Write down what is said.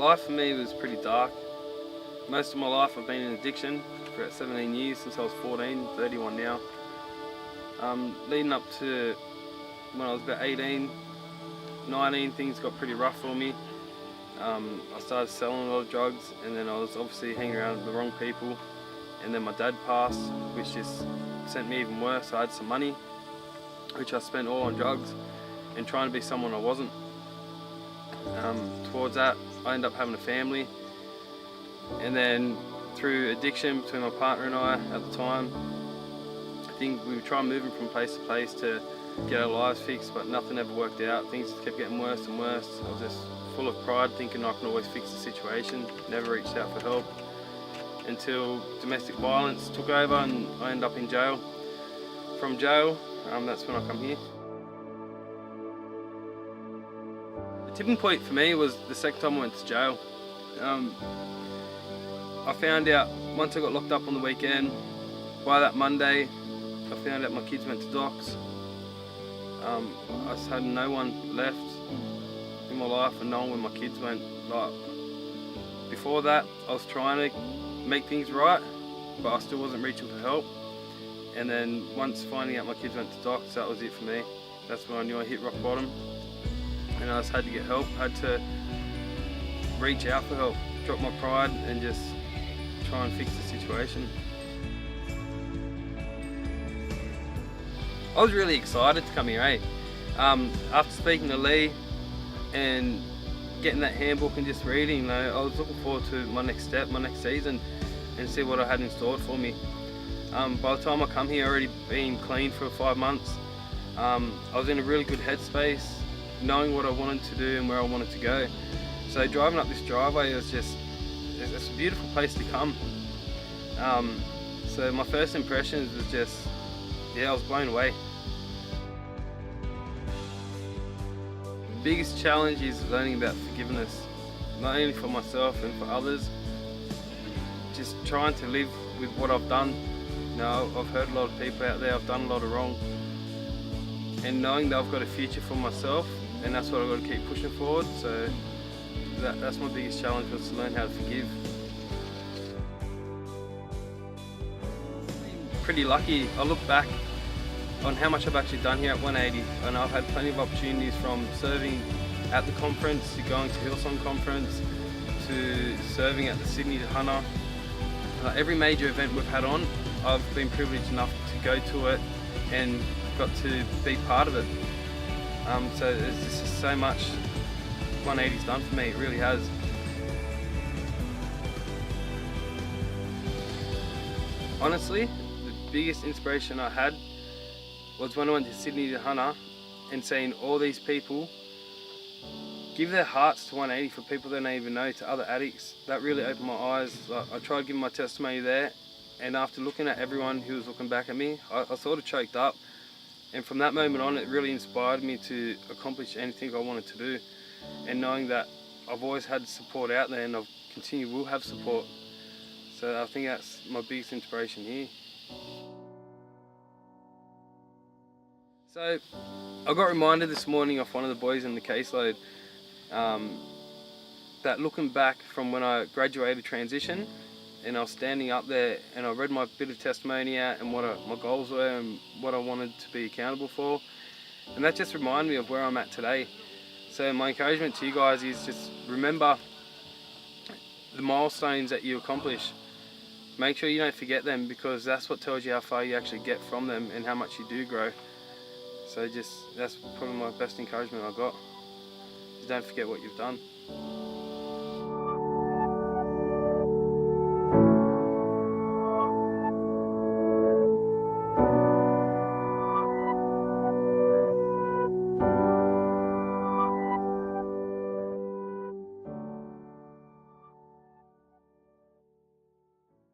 Life for me was pretty dark. Most of my life I've been in addiction for about 17 years, since I was 14, 31 now. Leading up to when I was about 18, 19, things got pretty rough for me. I started selling a lot of drugs, and then I was obviously hanging around with the wrong people. And then my dad passed, which just sent me even worse. I had some money, which I spent all on drugs and trying to be someone I wasn't. Towards that, I ended up having a family, and then through addiction between my partner and I at the time, I think we were trying moving from place to place to get our lives fixed, but nothing ever worked out. Things just kept getting worse and worse. I was just full of pride, thinking I can always fix the situation. Never reached out for help until domestic violence took over and I ended up in jail. From jail, that's when I come here. The tipping point for me was the second time I went to jail. I found out once I got locked up on the weekend, by that Monday, I found out my kids went to docs. I just had no one left in my life and knowing where my kids went. Like, before that, I was trying to make things right, but I still wasn't reaching for help. And then once finding out my kids went to docs, that was it for me. That's when I knew I hit rock bottom, and I just had to get help, had to reach out for help, drop my pride and just try and fix the situation. I was really excited to come here, eh? After speaking to Lee and getting that handbook and just reading, I was looking forward to my next step, my next season, and see what I had in store for me. By the time I come here, I already been clean for 5 months. I was in a really good headspace, knowing what I wanted to do and where I wanted to go. So driving up this driveway was just, it's a beautiful place to come. So my first impressions was just, yeah, I was blown away. The biggest challenge is learning about forgiveness, not only for myself and for others. Just trying to live with what I've done. You know, I've heard a lot of people out there, I've done a lot of wrong. And knowing that I've got a future for myself, and that's what I've got to keep pushing forward. So that's my biggest challenge, was to learn how to forgive. Pretty lucky. I look back on how much I've actually done here at 180, and I've had plenty of opportunities, from serving at the conference to going to Hillsong conference to serving at the Sydney to Hunter. Every major event we've had on, I've been privileged enough to go to it and got to be part of it. So there's just so much 180's done for me, it really has. Honestly, the biggest inspiration I had was when I went to Sydney to Hunter and seeing all these people give their hearts to 180 for people they don't even know, to other addicts. That really opened my eyes. I tried giving my testimony there, and after looking at everyone who was looking back at me, I sort of choked up. And from that moment on, it really inspired me to accomplish anything I wanted to do. And knowing that I've always had support out there, and I've continued will have support. So I think that's my biggest inspiration here. So I got reminded this morning off one of the boys in the caseload that looking back from when I graduated transition, and I was standing up there and I read my bit of testimony out and what my goals were and what I wanted to be accountable for, and that just reminded me of where I'm at today. So my encouragement to you guys is just remember the milestones that you accomplish. Make sure you don't forget them, because that's what tells you how far you actually get from them and how much you do grow. So that's probably my best encouragement I got. Just don't forget what you've done.